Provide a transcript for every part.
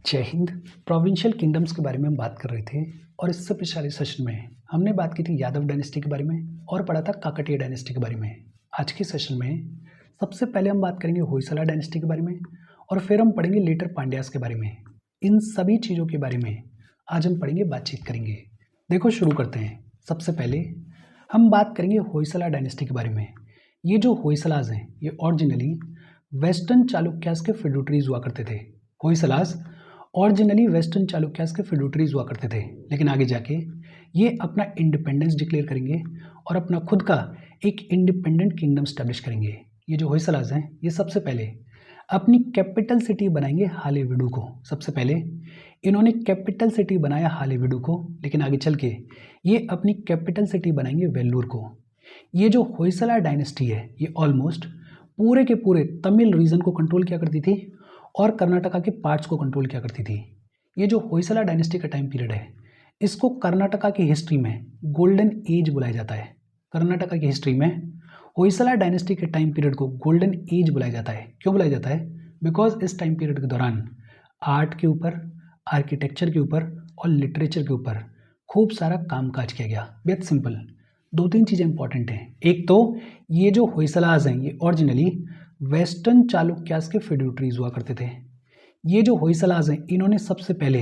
जय Hind. Provincial kingdoms के बारे में हम बात कर रहे थे और इससे पिछले सेशन में हमने बात की थी यादव डायनेस्टी के बारे में और पढ़ा था काकतीय डायनेस्टी के बारे में। आज के सेशन में सबसे पहले हम बात करेंगे होयसला डायनेस्टी के बारे में और फिर हम पढ़ेंगे लेटर पांड्यास के बारे में। इन सभी चीज़ों के बारे में आज हम पढ़ेंगे, बातचीत करेंगे। देखो शुरू करते हैं। सबसे पहले हम बात करेंगे होयसला डायनेस्टी के बारे में। ये जो होयसलाज हैं ये ओरिजिनली वेस्टर्न चालुक्यास के फिड्यूटरीज हुआ करते थे। होयसलाज ओरिजिनली वेस्टर्न चालुक्यास के फिड्यूटरीज हुआ करते थे, लेकिन आगे जाके ये अपना इंडिपेंडेंस डिक्लेयर करेंगे और अपना खुद का एक इंडिपेंडेंट किंगडम स्टैब्लिश करेंगे। ये जो होयसलाज हैं ये सबसे पहले अपनी कैपिटल सिटी बनाएंगे हालेविडु को। सबसे पहले इन्होंने कैपिटल सिटी बनाया हालेविडु को, लेकिन आगे चल के ये अपनी कैपिटल सिटी बनाएंगे वेल्लूर को। ये जो होयसला डायनेस्टी है ये ऑलमोस्ट पूरे के पूरे तमिल रीजन को कंट्रोल किया करती थी और कर्नाटका के पार्ट्स को कंट्रोल किया करती थी। ये जो होयसला डायनेस्टी का टाइम पीरियड है इसको कर्नाटका की हिस्ट्री में गोल्डन एज बुलाया जाता है। कर्नाटका की हिस्ट्री में होयसला डायनेस्टी के टाइम पीरियड को गोल्डन एज बुलाया जाता है। क्यों बुलाया जाता है? बिकॉज इस टाइम पीरियड के दौरान आर्ट के ऊपर, आर्किटेक्चर के ऊपर और लिटरेचर के ऊपर खूब सारा कामकाज किया गया। बेहद सिंपल, दो तीन चीज़ें इंपॉर्टेंट हैं। एक तो ये जो होयसलाज हैं ये ओरिजिनली वेस्टर्न चालुक्यास के फिड्यूटरीज हुआ करते थे। ये जो होयसलाज हैं इन्होंने सबसे पहले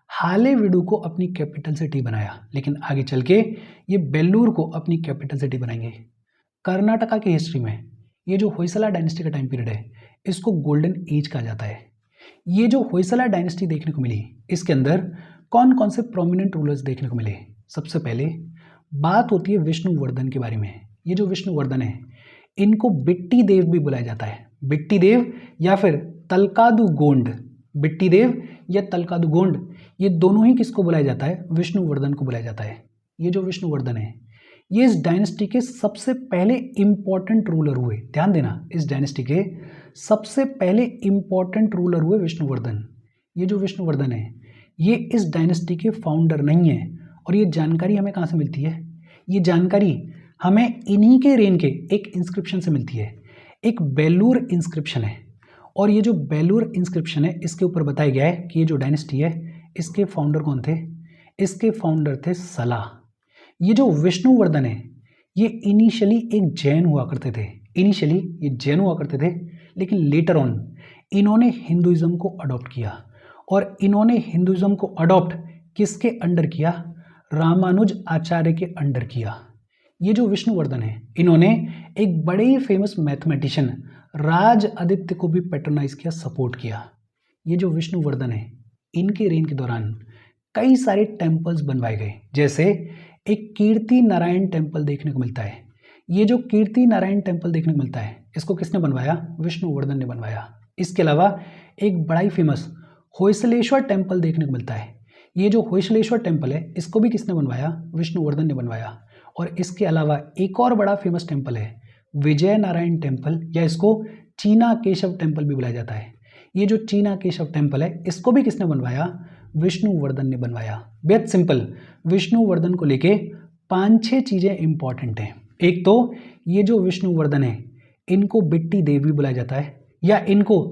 हालेविडु को अपनी कैपिटल सिटी बनाया, लेकिन आगे चल के ये बेल्लूर को अपनी कैपिटल सिटी बनाएंगे। कर्नाटका की हिस्ट्री में ये जो होयसला डायनेस्टी का टाइम पीरियड है इसको गोल्डन एज कहा जाता है। ये जो होयसला डायनेस्टी देखने को मिली इसके अंदर कौन कौन से प्रोमिनेंट रूलर्स देखने को मिले? सबसे पहले बात होती है विष्णुवर्धन के बारे में। ये जो विष्णुवर्धन है इनको बिट्टी देव भी बुलाया जाता है। बिट्टी देव या फिर तलकादु गोंड, बिट्टी देव या तलकादु गोंड, ये दोनों ही किसको बुलाया जाता है? विष्णुवर्धन को बुलाया जाता है। ये जो विष्णुवर्धन है ये इस डायनेस्टी के सबसे पहले इंपॉर्टेंट रूलर हुए। ध्यान देना, इस डायनेस्टी के सबसे पहले इंपॉर्टेंट रूलर हुए विष्णुवर्धन। ये जो विष्णुवर्धन है ये इस डायनेस्टी के फाउंडर नहीं है। और ये जानकारी हमें कहाँ से मिलती है? ये जानकारी हमें इन्हीं के रेन के एक इंस्क्रिप्शन से मिलती है। एक बेल्लूर इंस्क्रिप्शन है और ये जो बेल्लूर इंस्क्रिप्शन है इसके ऊपर बताया गया है कि ये जो डायनेस्टी है इसके फाउंडर कौन थे? इसके फाउंडर थे सला। ये जो विष्णुवर्धन है ये इनिशियली एक जैन हुआ करते थे। इनिशियली ये जैन हुआ करते थे, लेकिन लेटर ऑन इन्होंने हिंदुइज्म को अडॉप्ट किया। और इन्होंने हिंदुइज्म को अडॉप्ट किसके अंडर किया? रामानुज आचार्य के अंडर किया। ये जो विष्णुवर्धन है इन्होंने एक बड़े ही फेमस मैथमेटिशियन राज आदित्य को भी पैट्रोनाइज किया, सपोर्ट किया। ये जो विष्णुवर्धन है इनके रेन के दौरान कई सारे टेम्पल्स बनवाए गए, जैसे एक कीर्ति नारायण टेम्पल देखने को मिलता है। ये जो कीर्ति नारायण टेम्पल देखने को मिलता है इसको किसने बनवाया? विष्णुवर्धन ने बनवाया। इसके अलावा एक बड़ा ही फेमस होयसलेश्वर टेम्पल देखने को मिलता है। ये जो होयसलेश्वर टेम्पल है इसको भी किसने बनवाया? विष्णुवर्धन ने बनवाया। और इसके अलावा एक और बड़ा फेमस टेम्पल है विजय नारायण टेम्पल, या इसको चीना केशव टेम्पल भी बुलाया जाता है। ये जो चीना केशव टेम्पल है इसको भी किसने बनवाया? विष्णुवर्धन ने बनवाया। बेहद सिंपल, विष्णुवर्धन को लेके 5-6 चीज़ें इंपॉर्टेंट हैं। एक तो ये जो विष्णुवर्धन है इनको बिट्टी देव भी बुलाया जाता है या इनको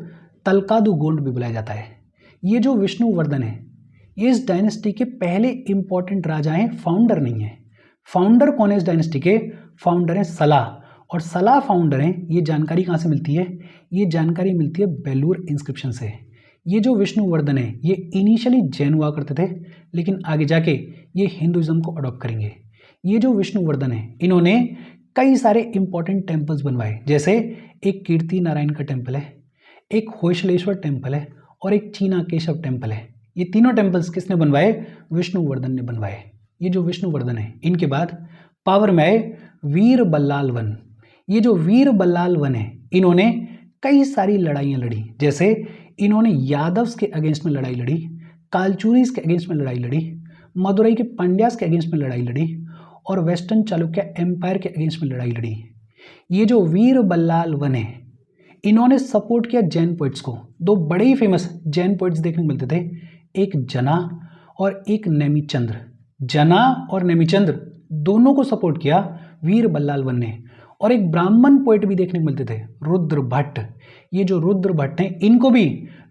तलकादु गोंड भी बुलाया जाता है। ये जो विष्णुवर्धन है ये इस डायनेस्टी के पहले इंपॉर्टेंट राजा हैं, फाउंडर नहीं है। फाउंडर कौन है इस डायनेस्टी के? फाउंडर है सला। और सला फाउंडर हैं। ये जानकारी कहाँ से मिलती है? ये जानकारी मिलती है बेल्लूर इंस्क्रिप्शन से। ये जो विष्णुवर्धन है ये इनिशियली जैन हुआ करते थे, लेकिन आगे जाके ये हिंदुइज्म को अडॉप्ट करेंगे। ये जो विष्णुवर्धन है इन्होंने कई सारे इंपॉर्टेंट टेम्पल्स बनवाए, जैसे एक कीर्ति नारायण का टेम्पल है, एक होयसलेश्वर टेम्पल है और एक चीना केशव टेम्पल है। ये तीनों टेम्पल्स किसने बनवाए? विष्णुवर्धन ने बनवाए। ये जो विष्णुवर्धन है इनके बाद पावर में आए वीर बल्लाल वन। ये जो वीर बल्लाल वन है इन्होंने कई सारी लड़ाइयाँ लड़ी, जैसे इन्होंने यादव्स के अगेंस्ट में लड़ाई लड़ी, कालचुरीज के अगेंस्ट में लड़ाई लड़ी, मदुरई के पांड्यास के अगेंस्ट में लड़ाई लड़ी और वेस्टर्न चालुक्य एम्पायर के अगेंस्ट में लड़ाई लड़ी। ये जो वीर बल्लाल वन है इन्होंने सपोर्ट किया जैन पोइट्स को। दो बड़े ही फेमस जैन पोइट्स देखने को मिलते थे, एक जना और एक नेमिचंद्र। जना और नेमिचंद्र दोनों को सपोर्ट किया वीर बल्लाल वन ने। और एक ब्राह्मण पोइट भी देखने को मिलते थे, रुद्र भट्ट। ये जो रुद्र भट्ट हैं इनको भी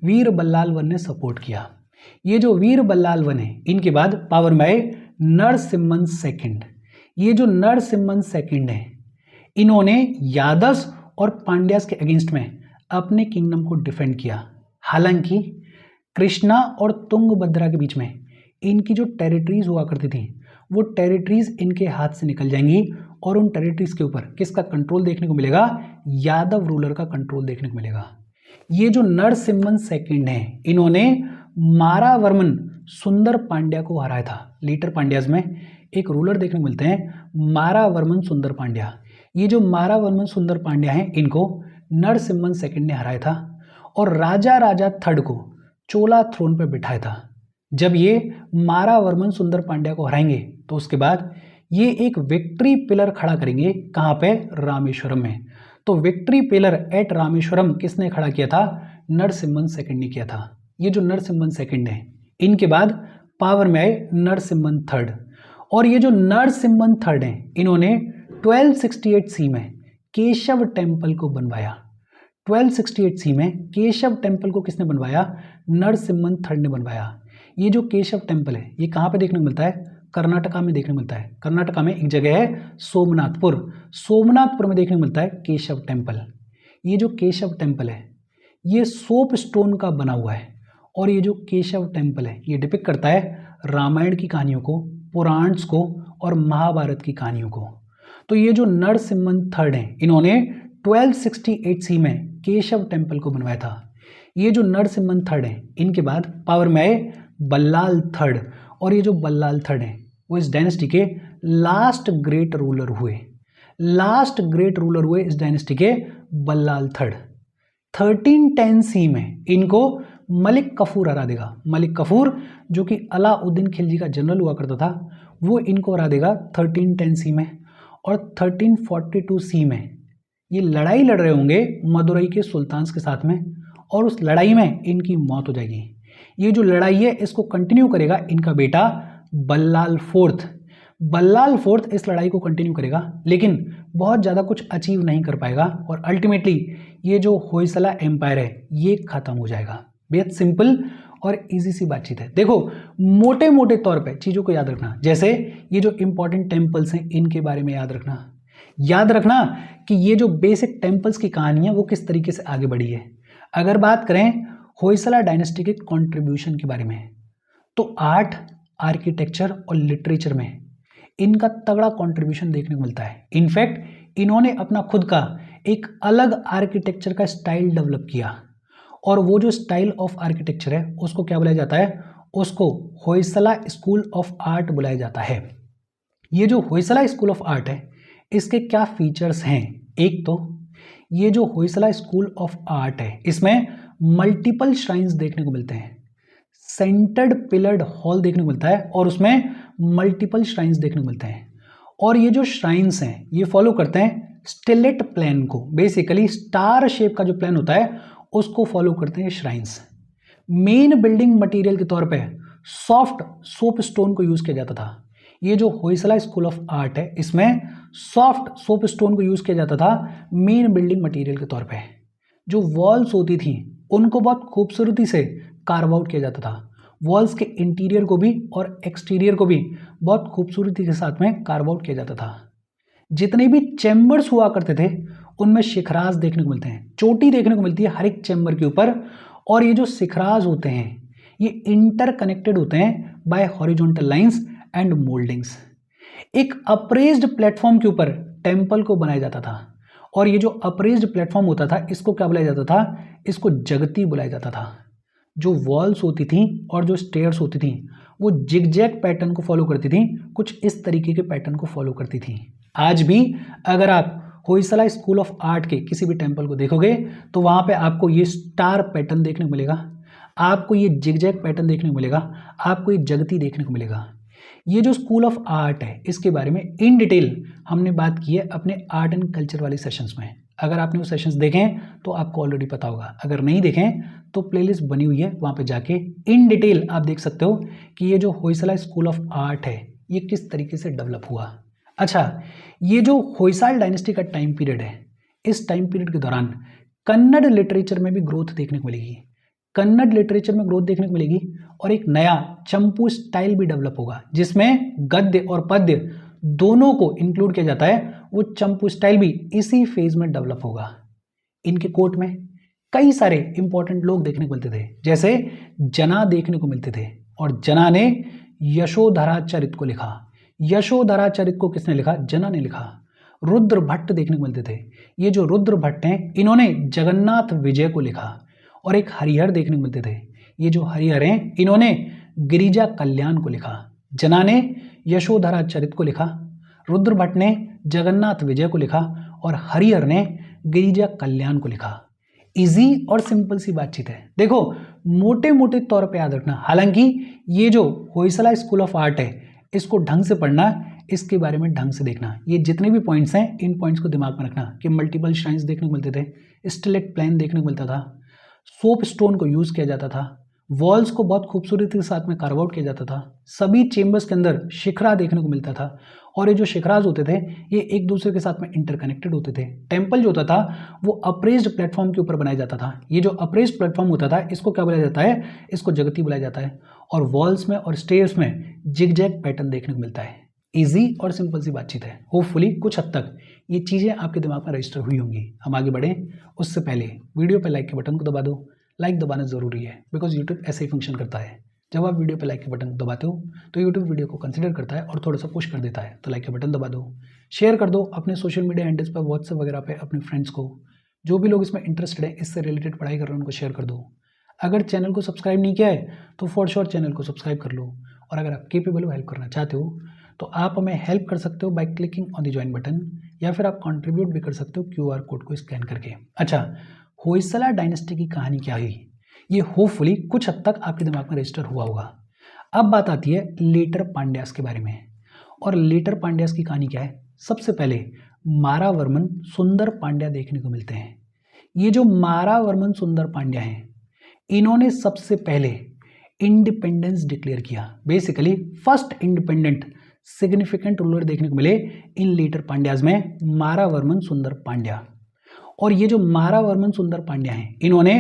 वीर बल्लाल वन ने सपोर्ट किया। ये जो वीर बल्लाल वन है, इनके बाद पावर में आए नरसिम्हन सेकंड। ये जो नरसिम्हन सेकंड है, इन्होंने यादव्स और पांड्यास के अगेंस्ट में अपने किंगडम को डिफेंड किया। हालांकि कृष्णा और तुंगभद्रा के बीच में इनकी जो टेरिटरीज हुआ करती थी, वो टेरिटरीज इनके हाथ से निकल जाएंगी और उन टेरिटरीज के ऊपर किसका कंट्रोल देखने को मिलेगा? यादव रूलर का कंट्रोल देखने को मिलेगा। ये जो नरसिम्हन सेकंड है, इन्होंने मारावर्मन सुंदर पांड्या को हराया था। लेटर पांड्याज में एक रूलर देखने को मिलते हैं, मारावर्मन सुंदर पांड्या। ये जो मारावर्मन सुंदर पांड्या हैं, इनको नरसिम्हन सेकंड ने हराया था और राजा थर्ड को चोला थ्रोन पर बिठाया था। जब ये मारावर्मन सुंदर पांड्या को हराएंगे तो उसके बाद ये एक विक्ट्री पिलर खड़ा करेंगे। कहाँ पे? रामेश्वरम में। तो विक्ट्री पिलर एट रामेश्वरम किसने खड़ा किया था? नरसिम्हन सेकंड ने किया था। ये जो नरसिम्हन सेकंड है, इनके बाद पावर में आए नरसिम्हन थर्ड। और ये जो नरसिम्हन थर्ड है, इन्होंने 1268 सी में केशव टेम्पल को बनवाया। 1268 सी में केशव टेम्पल को किसने बनवाया? नरसिम्हन थर्ड ने बनवाया। ये जो केशव टेम्पल है, ये कहाँ पे देखने को मिलता है? कर्नाटका में देखने को मिलता है। कर्नाटका में एक जगह है सोमनाथपुर, सोमनाथपुर में देखने को मिलता है केशव टेम्पल। ये जो केशव टेम्पल है, ये सोप स्टोन का बना हुआ है और ये जो केशव टेम्पल है, ये डिपिक्ट करता है रामायण की कहानियों को, पुराण्स को और महाभारत की कहानियों को। तो ये जो नरसिम्हन थर्ड है, इन्होंने 1268 सी में केशव टेम्पल को बनवाया था। ये जो नरसिम्हन थर्ड है, इनके बाद पावर में आए बल्लाल थर्ड। और ये जो बल्लाल थर्ड है, वो इस डायनेस्टी के लास्ट ग्रेट रूलर हुए। लास्ट ग्रेट रूलर हुए इस डायनेस्टी के बल्लाल थर्ड। 1310 सी में इनको मलिक कफूर हरा देगा। मलिक कफूर जो कि अलाउद्दीन खिलजी का जनरल हुआ करता था, वो इनको हरा देगा 1310 सी में। और 1342 सी में ये लड़ाई लड़ रहे होंगे मदुरई के सुल्तान के साथ में और उस लड़ाई में इनकी मौत हो जाएगी। ये जो लड़ाई है, इसको कंटिन्यू करेगा इनका बेटा बल्लाल फोर्थ। बल्लाल फोर्थ इस लड़ाई को कंटिन्यू करेगा, लेकिन बहुत ज़्यादा कुछ अचीव नहीं कर पाएगा और अल्टीमेटली ये जो होयसला एम्पायर है, ये खत्म हो जाएगा। बेहद सिंपल और इजी सी बातचीत है। देखो, मोटे मोटे तौर पे चीज़ों को याद रखना। जैसे ये जो इंपॉर्टेंट टेम्पल्स हैं, इनके बारे में याद रखना कि ये जो बेसिक टेम्पल्स की कहानी है, वो किस तरीके से आगे बढ़ी है। अगर बात करें होयसला डायनेस्टी के कंट्रीब्यूशन के बारे में, तो आर्ट, आर्किटेक्चर और लिटरेचर में इनका तगड़ा कंट्रीब्यूशन देखने को मिलता है। इनफैक्ट इन्होंने अपना खुद का एक अलग आर्किटेक्चर का स्टाइल डेवलप किया और वो जो स्टाइल ऑफ आर्किटेक्चर है, उसको क्या बुलाया जाता है? उसको होयसला स्कूल ऑफ आर्ट बुलाया जाता है। ये जो होयसला स्कूल ऑफ आर्ट है, इसके क्या फीचर्स हैं? एक तो ये जो होयसला स्कूल ऑफ आर्ट है, इसमें मल्टीपल श्राइन्स देखने को मिलते हैं। सेंटर्ड पिलर्ड हॉल देखने को मिलता है और उसमें मल्टीपल श्राइन्स देखने को मिलते हैं। और ये जो श्राइन्स हैं, ये फॉलो करते हैं स्टेलेट प्लान को। बेसिकली स्टार शेप का जो प्लान होता है, उसको फॉलो करते हैं श्राइन्स। मेन बिल्डिंग मटेरियल के तौर पे सॉफ्ट सोप स्टोन को यूज़ किया जाता था। ये जो होयसला स्कूल ऑफ आर्ट है, इसमें सॉफ्ट सोप स्टोन को यूज़ किया जाता था मेन बिल्डिंग मटेरियल के तौर पे। जो वॉल्स होती थी, उनको बहुत खूबसूरती से कार्व आउट किया जाता था। वॉल्स के इंटीरियर को भी और एक्सटीरियर को भी बहुत खूबसूरती के साथ में कार्व आउट किया जाता था। जितने भी चैम्बर्स हुआ करते थे, उनमें शिखराज देखने को मिलते हैं। चोटी देखने को मिलती है हर एक चैम्बर के ऊपर। और ये जो शिखराज होते हैं, ये इंटरकनेक्टेड होते हैं bye horizontal lines and mouldings. एक अप्रेज्ड प्लेटफॉर्म के ऊपर टेम्पल को बनाया जाता था और ये जो अप्रेज्ड प्लेटफॉर्म होता था, इसको क्या बुलाया जाता था? इसको जगती बुलाया जाता था। जो वॉल्स होती थी और जो स्टेयर्स होती थी, वो जिगजैग पैटर्न को फॉलो करती थी, कुछ इस तरीके के पैटर्न को फॉलो करती थी। आज भी अगर आप होयसला स्कूल ऑफ आर्ट के किसी भी टेम्पल को देखोगे, तो वहाँ पे आपको ये स्टार पैटर्न देखने को मिलेगा, आपको ये जिगजैग पैटर्न देखने को मिलेगा, आपको ये जगती देखने को मिलेगा। ये जो स्कूल ऑफ आर्ट है, इसके बारे में इन डिटेल हमने बात की है अपने आर्ट एंड कल्चर वाले सेशंस में। अगर आपने वो सेशंस देखें तो आपको ऑलरेडी पता होगा। अगर नहीं देखें तो प्लेलिस्ट बनी हुई है, वहाँ पे जाके इन डिटेल आप देख सकते हो कि ये जो होयसला स्कूल ऑफ आर्ट है, ये किस तरीके से डेवलप हुआ। अच्छा, ये जो होयसाल डायनेस्टी का टाइम पीरियड है, इस टाइम पीरियड के दौरान कन्नड़ लिटरेचर में भी ग्रोथ देखने को मिलेगी। कन्नड़ लिटरेचर में ग्रोथ देखने को मिलेगी और एक नया चंपू स्टाइल भी डेवलप होगा जिसमें गद्य और पद्य दोनों को इंक्लूड किया जाता है। वो चंपू स्टाइल भी इसी फेज में डेवलप होगा। इनके कोर्ट में कई सारे इंपॉर्टेंट लोग देखने को मिलते थे, जैसे जना देखने को मिलते थे और जना ने यशोधराचरित को लिखा। यशोधराचरित को किसने लिखा? जना ने लिखा। रुद्र भट्ट देखने को मिलते थे। ये जो रुद्र भट्ट हैं इन्होंने जगन्नाथ विजय को लिखा। और एक हरिहर देखने को मिलते थे। ये जो हरिहर हैं इन्होंने गिरिजा कल्याण को लिखा। जना ने यशोधराचरित को लिखा, रुद्र भट्ट ने जगन्नाथ विजय को लिखा और हरिहर ने गिरिजा कल्याण को लिखा। इजी और सिंपल सी बातचीत है। देखो मोटे मोटे तौर पे याद रखना। हालांकि ये जो होयसला स्कूल ऑफ आर्ट है इसको ढंग से पढ़ना, इसके बारे में ढंग से देखना। ये जितने भी पॉइंट्स हैं इन पॉइंट्स को दिमाग में रखना कि मल्टीपल श्राइन्स देखने को मिलते थे, स्टिलेट प्लान देखने को मिलता था, सोप स्टोन को यूज़ किया जाता था, वॉल्स को बहुत खूबसूरती के साथ में कार्व आउट किया जाता था, सभी चेम्बर्स के अंदर शिखरा देखने को मिलता था और ये जो शिखराज होते थे ये एक दूसरे के साथ में इंटरकनेक्टेड होते थे। टेम्पल जो होता था वो अप्रेज्ड प्लेटफॉर्म के ऊपर बनाया जाता था। ये जो अप्रेज्ड प्लेटफॉर्म होता था इसको क्या बुलाया जाता है? इसको जगती बुलाया जाता है। और वॉल्स में और स्टेयर्स में जिगजैग पैटर्न देखने को मिलता है। इजी और सिंपल सी बातचीत है। होपफुली कुछ हद तक ये चीज़ें आपके दिमाग में रजिस्टर हुई होंगी। हम आगे बढ़ें उससे पहले वीडियो पर लाइक के बटन को दबा दो। लाइक दबाना ज़रूरी है बिकॉज यूट्यूब ऐसे ही फंक्शन करता है। जब आप वीडियो पर लाइक के बटन को दबाते हो तो यूट्यूब वीडियो को कंसिडर करता है और थोड़ा सा पुश कर देता है। तो लाइक के बटन दबा दो, शेयर कर दो अपने सोशल मीडिया हैंडल्स पर, व्हाट्सएप वगैरह पे अपने फ्रेंड्स को। जो भी लोग इसमें इंटरेस्टेड है, इससे रिलेटेड पढ़ाई कर रहे हैं, उनको शेयर कर दो। अगर चैनल को सब्सक्राइब नहीं किया है तो फॉर श्योर चैनल को सब्सक्राइब कर लो। और अगर आप केपेबल हो, हेल्प करना चाहते हो तो आप हमें हेल्प कर सकते हो by clicking on the join button, या फिर आप कंट्रीब्यूट भी कर सकते हो QR कोड को स्कैन करके। अच्छा, होयसला डायनेस्टी की कहानी क्या हुई, ये होपफुली कुछ हद तक आपके दिमाग में रजिस्टर हुआ होगा। अब बात आती है लेटर पांड्यास के बारे में। और लेटर पांड्यास की कहानी क्या है? सबसे पहले मारावर्मन सुंदर पांड्या देखने को मिलते हैं। ये जो मारावर्मन सुंदर पांड्या हैं इन्होंने सबसे पहले इंडिपेंडेंस डिक्लेयर किया। Basically first independent significant ruler देखने को मिले इन लेटर पांड्याज में मारावर्मन सुंदर पांड्या। और ये जो मारावर्मन सुंदर पांड्या हैं इन्होंने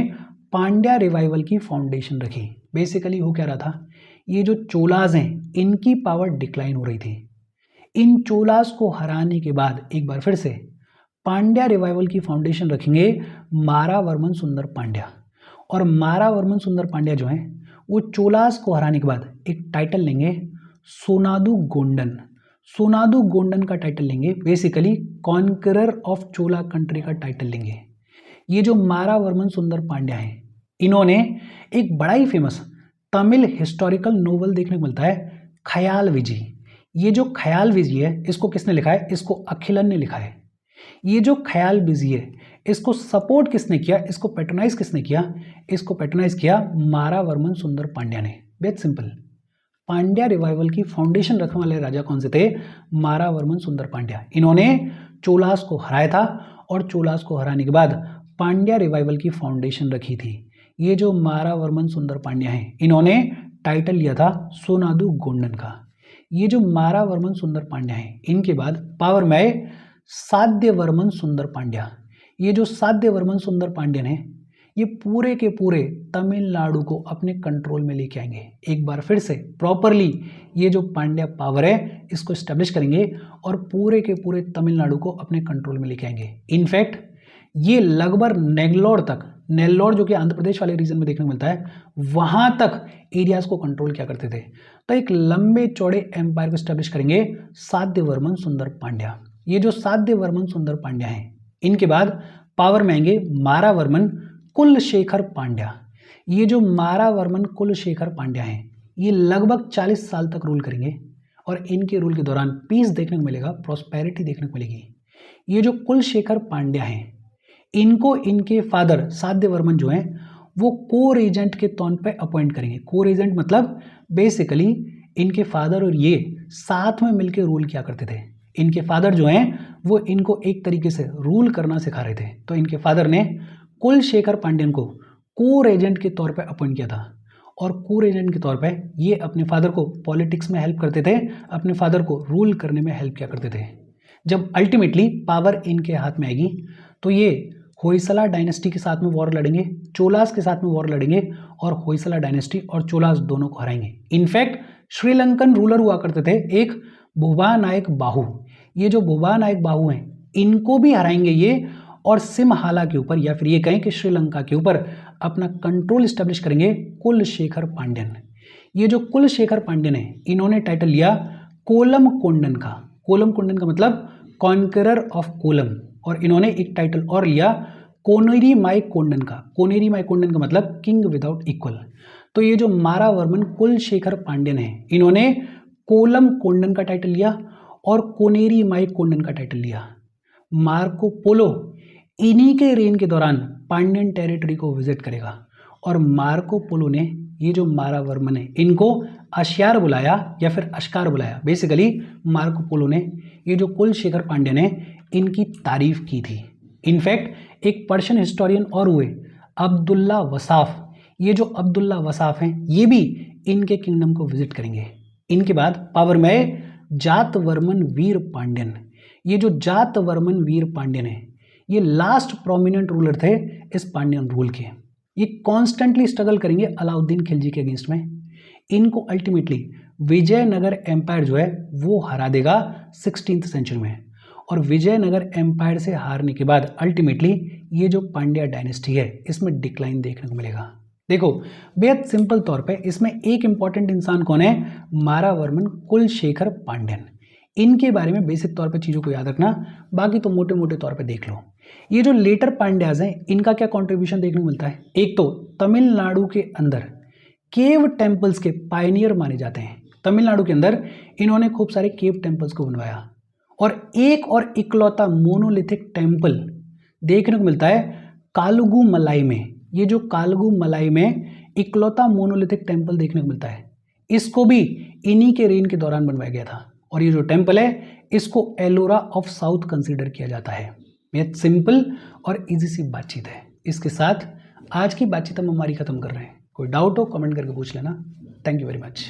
पांड्या रिवाइवल की फाउंडेशन रखी। बेसिकली हो क्या रहा था, ये जो चोलाज हैं इनकी पावर डिक्लाइन हो रही थी। इन चोलाज को हराने के बाद एक बार फिर से पांड्या रिवाइवल की फाउंडेशन रखेंगे मारावर्मन सुंदर पांड्या। और मारावर्मन सुंदर पांड्या जो हैं वो चोलाज को हराने के बाद एक टाइटल लेंगे सोनादू गोंडन। सोनादू गोंडन का टाइटल लेंगे, basically conqueror of Chola country का टाइटल लेंगे। ये जो मारावर्मन सुंदर पांड्या हैं इन्होंने एक बड़ा ही फेमस तमिल हिस्टोरिकल नोवेल देखने को मिलता है ख्याल विजी। ये जो ख्याल विजी है इसको किसने लिखा है? इसको अखिलन ने लिखा है। ये जो ख्याल विजी है इसको सपोर्ट किसने किया, इसको पैट्रोनाइज किसने किया? इसको पैट्रोनाइज किया मारावर्मन सुंदर पांड्या ने। बेहद सिंपल। पांड्या रिवाइवल की फाउंडेशन रखने वाले राजा कौन से थे? मारावर्मन सुंदर पांड्या। इन्होंने चोलास को हराया था और चोलास को हराने के बाद पांड्या रिवाइवल की फाउंडेशन रखी थी। ये जो मारावर्मन सुंदर पांड्या हैं इन्होंने टाइटल लिया था सोनादू गोंडन का। ये जो मारावर्मन सुंदर पांड्या हैं इनके बाद पावर में आए साध्यवर्मन सुंदर पांड्या। ये जो साध्यवर्मन सुंदर पांड्यन है ये पूरे के पूरे तमिलनाडु को अपने कंट्रोल में लेके आएंगे। एक बार फिर से प्रॉपरली ये जो पांड्या पावर है इसको स्टैब्लिश करेंगे और पूरे के पूरे तमिलनाडु को अपने कंट्रोल में लेके आएंगे। इनफैक्ट ये लगभग नेल्लोर तक, नेल्लोर जो कि आंध्र प्रदेश वाले रीजन में देखने को मिलता है, वहां तक एरियाज को कंट्रोल किया करते थे। तो एक लंबे चौड़े एम्पायर को स्टैब्लिश करेंगे साध्यवर्मन सुंदर पांड्या। ये जो साध्यवर्मन सुंदर पांड्या हैं इनके बाद पावर में आएंगे मारावर्मन कुलशेखर पांड्या। ये जो मारावर्मन कुलशेखर पांड्या हैं ये लगभग 40 साल तक रूल करेंगे और इनके रूल के दौरान पीस देखने को मिलेगा, प्रॉस्पेरिटी देखने को मिलेगी। ये जो कुलशेखर पांड्या हैं इनको इनके फादर साध्यवर्मन जो हैं वो कोर एजेंट के तौर पे अपॉइंट करेंगे। कोर एजेंट मतलब बेसिकली इनके फादर और ये साथ में मिलकर रूल किया करते थे। इनके फादर जो हैं वो इनको एक तरीके से रूल करना सिखा रहे थे। तो इनके फादर ने कुलशेखर पांड्यन को कोर एजेंट के तौर पे अपॉइंट किया था और कोर एजेंट के तौर पे ये अपने फादर को पॉलिटिक्स में हेल्प करते थे, अपने फादर को रूल करने में हेल्प किया करते थे। जब अल्टीमेटली पावर इनके हाथ में आएगी तो ये होयसला डायनेस्टी के साथ में वॉर लड़ेंगे, चोलास के साथ में वॉर लड़ेंगे और होयसला डायनेस्टी और चोलास दोनों को हराएंगे। इनफैक्ट श्रीलंकन रूलर हुआ करते थे एक भुवानायक बाहु, ये जो भुवानायक बाहु हैं इनको भी हराएंगे ये, और सिमहाला के ऊपर या फिर ये कहें कि श्रीलंका के ऊपर अपना कंट्रोल स्टैब्लिश करेंगे कुलशेखर पांड्यन। ये जो कुलशेखर पांड्यन है इन्होंने टाइटल लिया कोलम कोंडन का। कोलम कोंडन का मतलब कॉन्करर ऑफ कोलम, और इन्होंने एक टाइटल और लिया कोनेरी माई कोंडन का। कोनेरी माई कोंडन का मतलब किंग विदाउट इक्वल। तो ये जो मारावर्मन कुलशेखर पांड्यन है इन्होंने कोलम कोंडन का टाइटल लिया और कोनेरी माई कोंडन का टाइटल लिया। मार्को पोलो इन्हीं के रेन के दौरान पांड्यन टेरिटरी को विजिट करेगा, और मार्को पोलो ने ये जो मारावर्मन है इनको अश्यार बुलाया या फिर अश्कार बुलाया। बेसिकली मार्को पोलो ने ये जो कुलशेखर पांड्यन है इनकी तारीफ की थी। इनफैक्ट एक पर्शियन हिस्टोरियन और हुए अब्दुल्ला वसाफ, ये जो अब्दुल्ला वसाफ हैं ये भी इनके किंगडम को विजिट करेंगे। इनके बाद पावर में जातवर्मन वीर पांड्यन। ये जो जातवर्मन वीर पांड्यन है ये लास्ट प्रोमिनेंट रूलर थे इस पांड्यन रूल के। ये कॉन्स्टेंटली स्ट्रगल करेंगे अलाउद्दीन खिलजी के अगेंस्ट में। इनको अल्टीमेटली विजयनगर एम्पायर जो है वो हरा देगा 16th सेंचुरी में, और विजयनगर एम्पायर से हारने के बाद अल्टीमेटली ये जो पांड्या डायनेस्टी है इसमें डिक्लाइन देखने को मिलेगा। देखो बेहद सिंपल तौर पे इसमें एक इंपॉर्टेंट इंसान कौन है, मारावर्मन कुलशेखर पांड्यन। इनके बारे में बेसिक तौर पे चीज़ों को याद रखना, बाकी तो मोटे मोटे तौर पे देख लो। ये जो लेटर पांड्याज हैं इनका क्या कंट्रीब्यूशन देखने को मिलता है। एक तो तमिलनाडु के अंदर केव टेम्पल्स के पायनियर माने जाते हैं। तमिलनाडु के अंदर इन्होंने खूब सारे केव टेम्पल्स को बनवाया, और एक और इकलौता मोनोलिथिक टेम्पल देखने को मिलता है कालुगु मलाई में। ये जो कालुगु मलाई में इकलौता मोनोलिथिक टेम्पल देखने को मिलता है, इसको भी इन्हीं के रेन के दौरान बनवाया गया था, और ये जो टेम्पल है इसको एलोरा ऑफ साउथ कंसीडर किया जाता है। बेहद सिंपल और इजी सी बातचीत है। इसके साथ आज की बातचीत हम हमारी खत्म कर रहे हैं। कोई डाउट हो कमेंट करके पूछ लेना। Thank you very much.